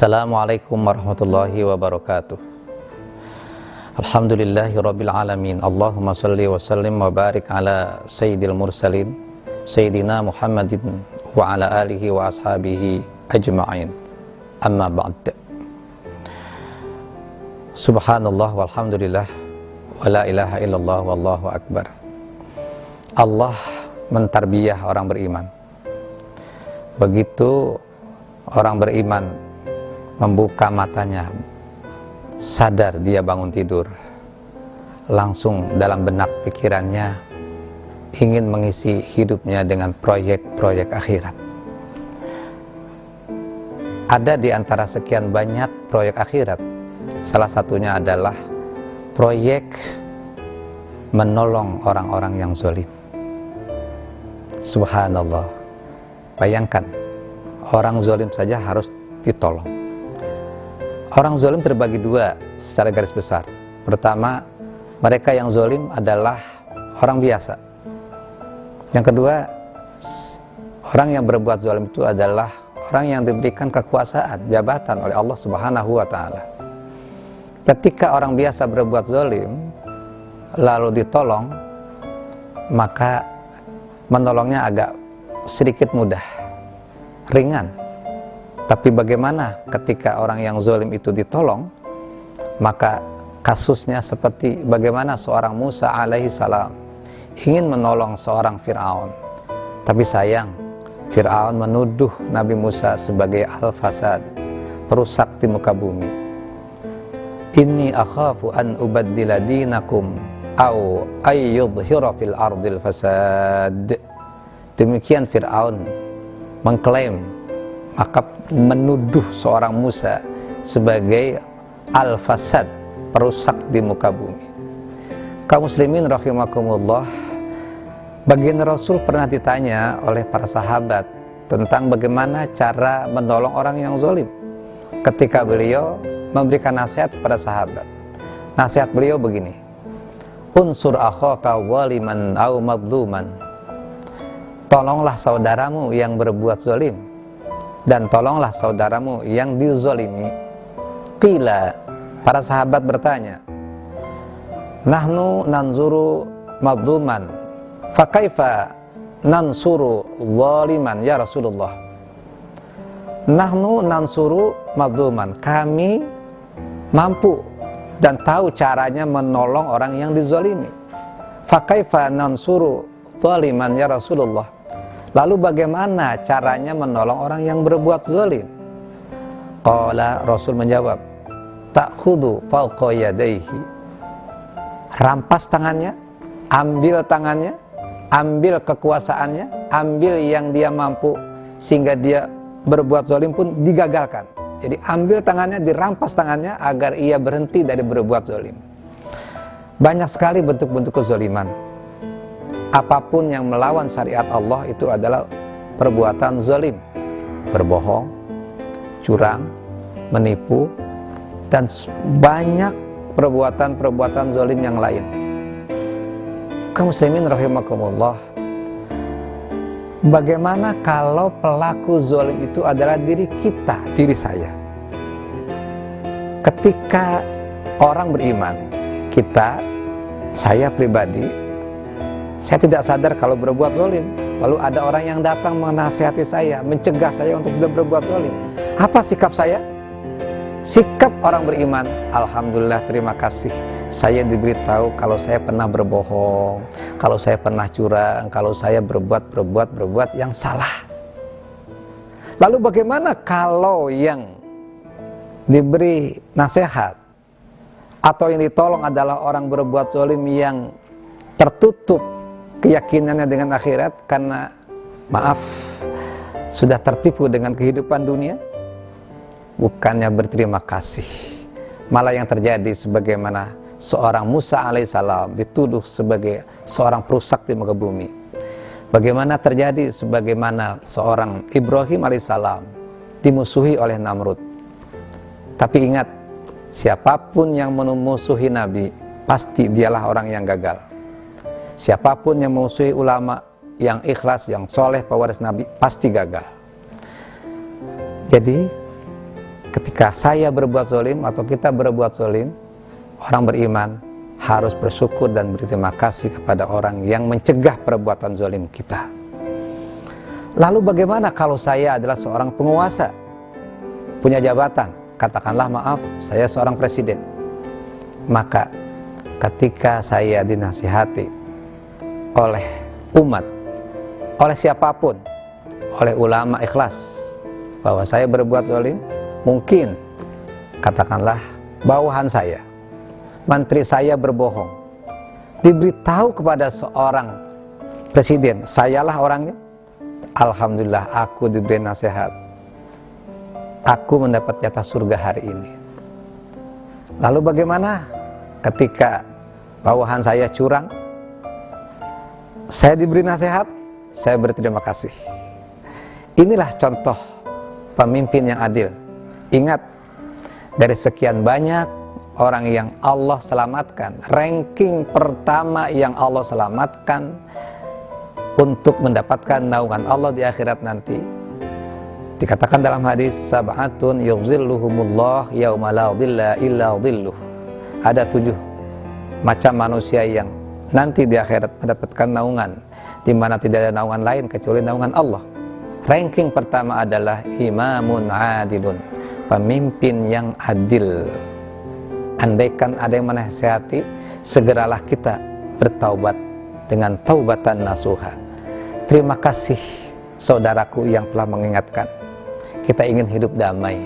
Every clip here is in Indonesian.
Assalamualaikum warahmatullahi wabarakatuh. Alhamdulillahi rabbil alamin. Allahumma salli wa sallim wa barik ala sayyidil mursalin Sayyidina Muhammadin wa ala alihi wa ashabihi ajma'in. Amma ba'd. Subhanallah walhamdulillah wa la ilaha illallah wallahu akbar. Allah mentarbiyah orang beriman. Begitu orang beriman membuka matanya, sadar dia bangun tidur, langsung dalam benak pikirannya ingin mengisi hidupnya dengan proyek-proyek akhirat. Ada di antara sekian banyak proyek akhirat, salah satunya adalah proyek menolong orang-orang yang zalim. Subhanallah. Bayangkan, orang zalim saja harus ditolong. Orang zalim terbagi dua secara garis besar. Pertama, mereka yang zalim adalah orang biasa. Yang kedua, orang yang berbuat zalim itu adalah orang yang diberikan kekuasaan, jabatan oleh Allah Subhanahu wa ta'ala. Ketika orang biasa berbuat zalim lalu ditolong, maka menolongnya agak sedikit mudah, ringan. Tapi bagaimana ketika orang yang zalim itu ditolong, maka kasusnya seperti bagaimana seorang Musa alaihi salam ingin menolong seorang Fir'aun, tapi sayang Fir'aun menuduh Nabi Musa sebagai al-fasad, perusak di muka bumi. Inni akhafu an ubaddila dinakum au ayyudhira fil ardil fasad. Demikian Fir'aun mengklaim, maka menuduh seorang Musa sebagai al-fasad, perusak di muka bumi. Kaum muslimin rahimakumullah, baginda Rasul pernah ditanya oleh para sahabat tentang bagaimana cara menolong orang yang zalim. Ketika beliau memberikan nasihat kepada sahabat, nasihat beliau begini: unsur akhaka waliman au madzuman. Tolonglah saudaramu yang berbuat zalim, dan tolonglah saudaramu yang dizalimi. Qila, para sahabat bertanya, nahnu nanzuru madzuman, fakaifa nansuru zaliman ya Rasulullah. Nahnu nansuru madzuman, kami mampu dan tahu caranya menolong orang yang dizalimi. Fakaifa nansuru zaliman ya Rasulullah. Lalu bagaimana caranya menolong orang yang berbuat zalim? Qala, Rasul menjawab, ta'khudhu fawqa yadayhi. Rampas tangannya, ambil tangannya, ambil kekuasaannya, ambil yang dia mampu sehingga dia berbuat zalim pun digagalkan. Jadi ambil tangannya, dirampas tangannya agar ia berhenti dari berbuat zalim. Banyak sekali bentuk-bentuk kezaliman. Apapun yang melawan syariat Allah itu adalah perbuatan zalim. Berbohong, curang, menipu, dan banyak perbuatan-perbuatan zalim yang lain. Kaum muslimin rahimakumullah, bagaimana kalau pelaku zalim itu adalah diri kita, diri saya? Ketika orang beriman, saya pribadi, saya tidak sadar kalau berbuat zalim. Lalu ada orang yang datang menasihati saya, mencegah saya untuk tidak berbuat zalim. Apa sikap saya? Sikap orang beriman, alhamdulillah, terima kasih. Saya diberitahu kalau saya pernah berbohong, kalau saya pernah curang, kalau saya berbuat yang salah. Lalu bagaimana kalau yang diberi nasihat atau yang ditolong adalah orang berbuat zalim yang tertutup keyakinannya dengan akhirat karena maaf sudah tertipu dengan kehidupan dunia? Bukannya berterima kasih, malah yang terjadi sebagaimana seorang Musa alaihissalam dituduh sebagai seorang perusak di muka bumi. Bagaimana terjadi sebagaimana seorang Ibrahim alaihissalam dimusuhi oleh Namrud. Tapi ingat, siapapun yang memusuhi Nabi pasti dialah orang yang gagal. Siapapun yang memusuhi ulama yang ikhlas, yang soleh, pewaris Nabi, pasti gagal. Jadi ketika saya berbuat zalim atau kita berbuat zalim, orang beriman harus bersyukur dan berterima kasih kepada orang yang mencegah perbuatan zalim kita. Lalu bagaimana kalau saya adalah seorang penguasa, punya jabatan, katakanlah maaf, saya seorang presiden. Maka ketika saya dinasihati oleh umat, oleh siapapun, oleh ulama ikhlas, bahwa saya berbuat zalim, mungkin katakanlah bawahan saya, menteri saya berbohong, diberitahu kepada seorang presiden, sayalah orangnya, alhamdulillah aku diberi nasihat, aku mendapat jatah surga hari ini. Lalu bagaimana ketika bawahan saya curang, saya diberi nasihat, saya berterima kasih. Inilah contoh pemimpin yang adil. Ingat, dari sekian banyak orang yang Allah selamatkan, ranking pertama yang Allah selamatkan untuk mendapatkan naungan Allah di akhirat nanti, dikatakan dalam hadis, sab'atun yuzilluhumullah yauma la dhilla illa dhilluh. Ada 7 macam manusia yang nanti di akhirat mendapatkan naungan di mana tidak ada naungan lain kecuali naungan Allah. Ranking pertama adalah imamun adilun, pemimpin yang adil. Andaikan ada yang menasihati, segeralah kita bertaubat dengan taubatan nasuha. Terima kasih saudaraku yang telah mengingatkan. Kita ingin hidup damai,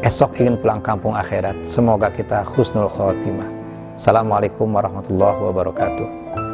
esok ingin pulang kampung akhirat. Semoga kita husnul khotimah. Assalamualaikum warahmatullahi wabarakatuh.